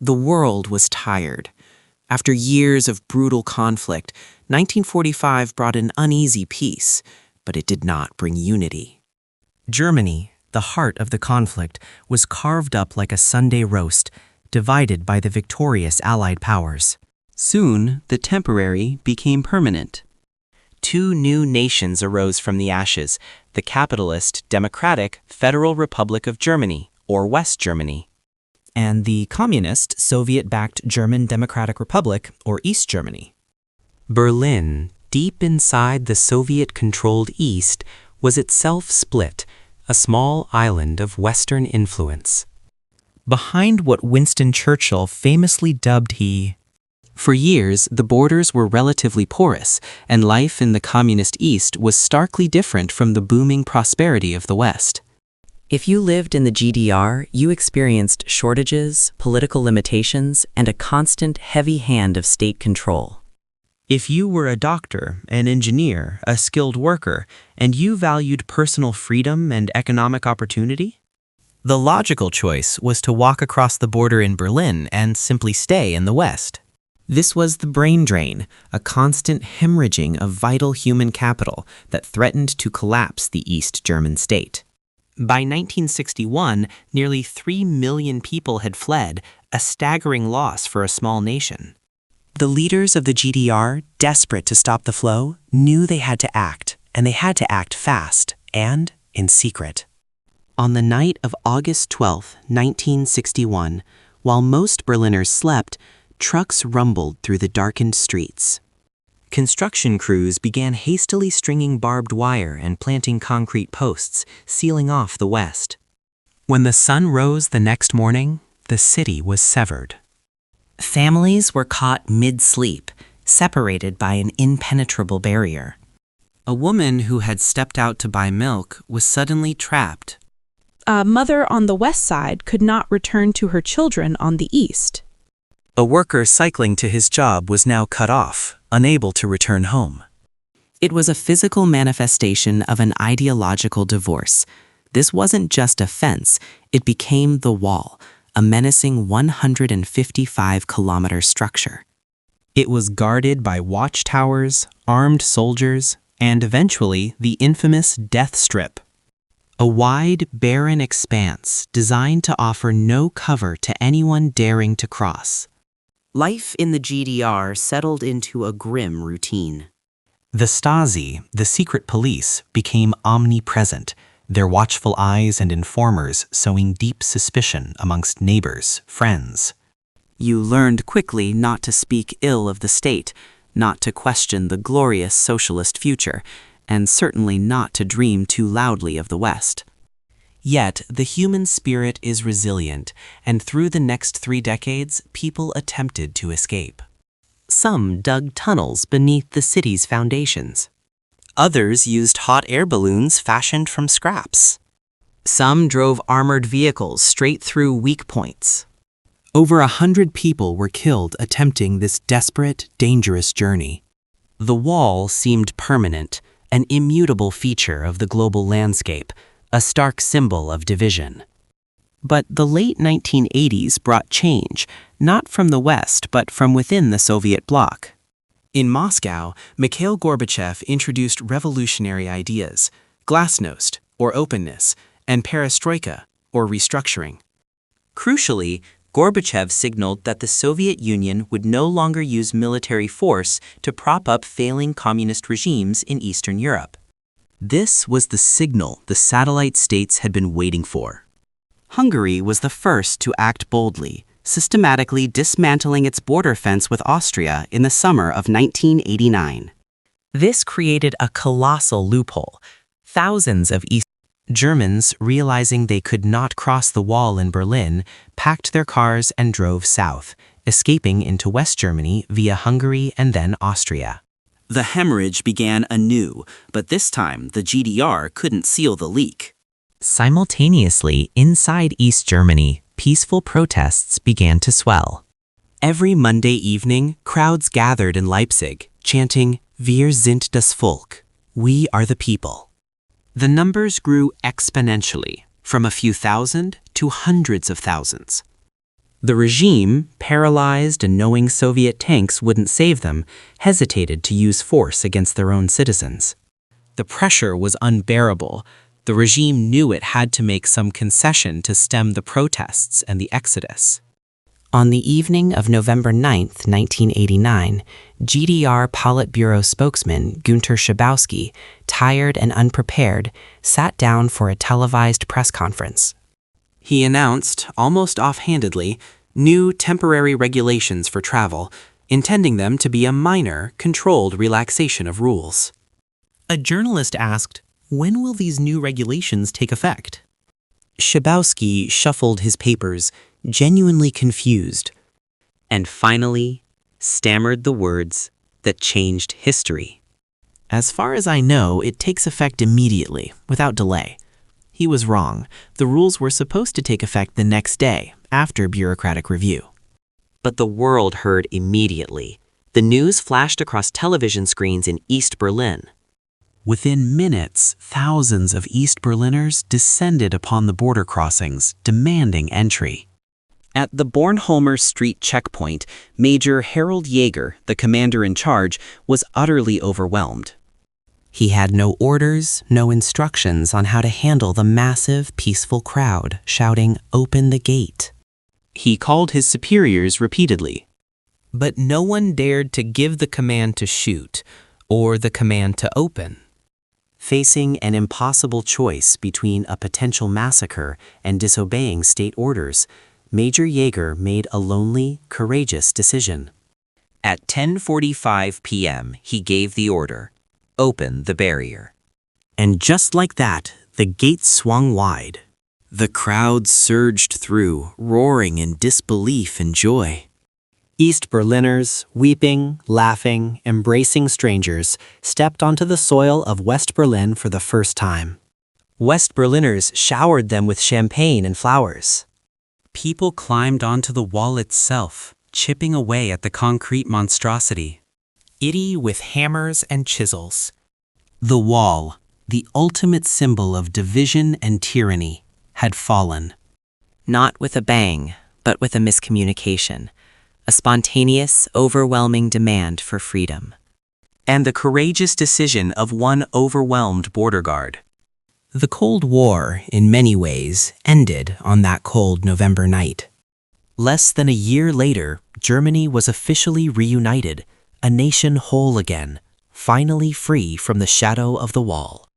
The world was tired. After years of brutal conflict, 1945 brought an uneasy peace, but it did not bring unity. Germany, the heart of the conflict, was carved up like a Sunday roast, divided by the victorious Allied powers. Soon, the temporary became permanent. Two new nations arose from the ashes, the capitalist, democratic Federal Republic of Germany, or West Germany, and the communist, Soviet-backed German Democratic Republic, or East Germany. Berlin, deep inside the Soviet-controlled East, was itself split, a small island of Western influence. Behind what Winston Churchill famously dubbed he. For years, the borders were relatively porous, and life in the communist East was starkly different from the booming prosperity of the West. If you lived in the GDR, you experienced shortages, political limitations, and a constant heavy hand of state control. If you were a doctor, an engineer, a skilled worker, and you valued personal freedom and economic opportunity, the logical choice was to walk across the border in Berlin and simply stay in the West. This was the brain drain, a constant hemorrhaging of vital human capital that threatened to collapse the East German state. By 1961, nearly 3 million people had fled, a staggering loss for a small nation. The leaders of the GDR, desperate to stop the flow, knew they had to act, and they had to act fast and in secret. On the night of August 12, 1961, while most Berliners slept, trucks rumbled through the darkened streets. Construction crews began hastily stringing barbed wire and planting concrete posts, sealing off the West. When the sun rose the next morning, the city was severed. Families were caught mid-sleep, separated by an impenetrable barrier. A woman who had stepped out to buy milk was suddenly trapped. A mother on the west side could not return to her children on the east. A worker cycling to his job was now cut off, unable to return home. It was a physical manifestation of an ideological divorce. This wasn't just a fence, it became the wall, a menacing 155-kilometer structure. It was guarded by watchtowers, armed soldiers, and eventually the infamous death strip. A wide, barren expanse designed to offer no cover to anyone daring to cross. Life in the GDR settled into a grim routine. The Stasi, the secret police, became omnipresent, their watchful eyes and informers sowing deep suspicion amongst neighbors, friends. You learned quickly not to speak ill of the state, not to question the glorious socialist future, and certainly not to dream too loudly of the West. Yet, the human spirit is resilient, and through the next 3 decades, people attempted to escape. Some dug tunnels beneath the city's foundations. Others used hot air balloons fashioned from scraps. Some drove armored vehicles straight through weak points. Over 100 people were killed attempting this desperate, dangerous journey. The wall seemed permanent, an immutable feature of the global landscape, a stark symbol of division. But the late 1980s brought change, not from the West, but from within the Soviet bloc. In Moscow, Mikhail Gorbachev introduced revolutionary ideas, glasnost, or openness, and perestroika, or restructuring. Crucially, Gorbachev signaled that the Soviet Union would no longer use military force to prop up failing communist regimes in Eastern Europe. This was the signal the satellite states had been waiting for. Hungary was the first to act boldly, systematically dismantling its border fence with Austria in the summer of 1989. This created a colossal loophole. Thousands of East Germans, realizing they could not cross the wall in Berlin, packed their cars and drove south, escaping into West Germany via Hungary and then Austria. The hemorrhage began anew, but this time the GDR couldn't seal the leak. Simultaneously, inside East Germany, peaceful protests began to swell. Every Monday evening, crowds gathered in Leipzig, chanting, "Wir sind das Volk," "We are the people." The numbers grew exponentially, from a few thousand to hundreds of thousands. The regime, paralyzed and knowing Soviet tanks wouldn't save them, hesitated to use force against their own citizens. The pressure was unbearable. The regime knew it had to make some concession to stem the protests and the exodus. On the evening of November 9, 1989, GDR Politburo spokesman Gunter Schabowski, tired and unprepared, sat down for a televised press conference. He announced, almost offhandedly, new temporary regulations for travel, intending them to be a minor, controlled relaxation of rules. A journalist asked, "When will these new regulations take effect?" Schabowski shuffled his papers, genuinely confused, and finally stammered the words that changed history. "As far as I know, it takes effect immediately, without delay." He was wrong. The rules were supposed to take effect the next day, after bureaucratic review. But the world heard immediately. The news flashed across television screens in East Berlin. Within minutes, thousands of East Berliners descended upon the border crossings, demanding entry. At the Bornholmer Street checkpoint, Major Harold Jaeger, the commander in charge, was utterly overwhelmed. He had no orders, no instructions on how to handle the massive, peaceful crowd, shouting, "Open the gate." He called his superiors repeatedly, but no one dared to give the command to shoot or the command to open. Facing an impossible choice between a potential massacre and disobeying state orders, Major Jaeger made a lonely, courageous decision. At 10:45 p.m., he gave the order, "Open the barrier." And just like that, the gate swung wide. The crowd surged through, roaring in disbelief and joy. East Berliners, weeping, laughing, embracing strangers, stepped onto the soil of West Berlin for the first time. West Berliners showered them with champagne and flowers. People climbed onto the wall itself, chipping away at the concrete monstrosity. Itty with hammers and chisels. The wall, the ultimate symbol of division and tyranny, had fallen. Not with a bang, but with a miscommunication. A spontaneous, overwhelming demand for freedom. And the courageous decision of one overwhelmed border guard. The Cold War, in many ways, ended on that cold November night. Less than a year later, Germany was officially reunited, a nation whole again, finally free from the shadow of the wall.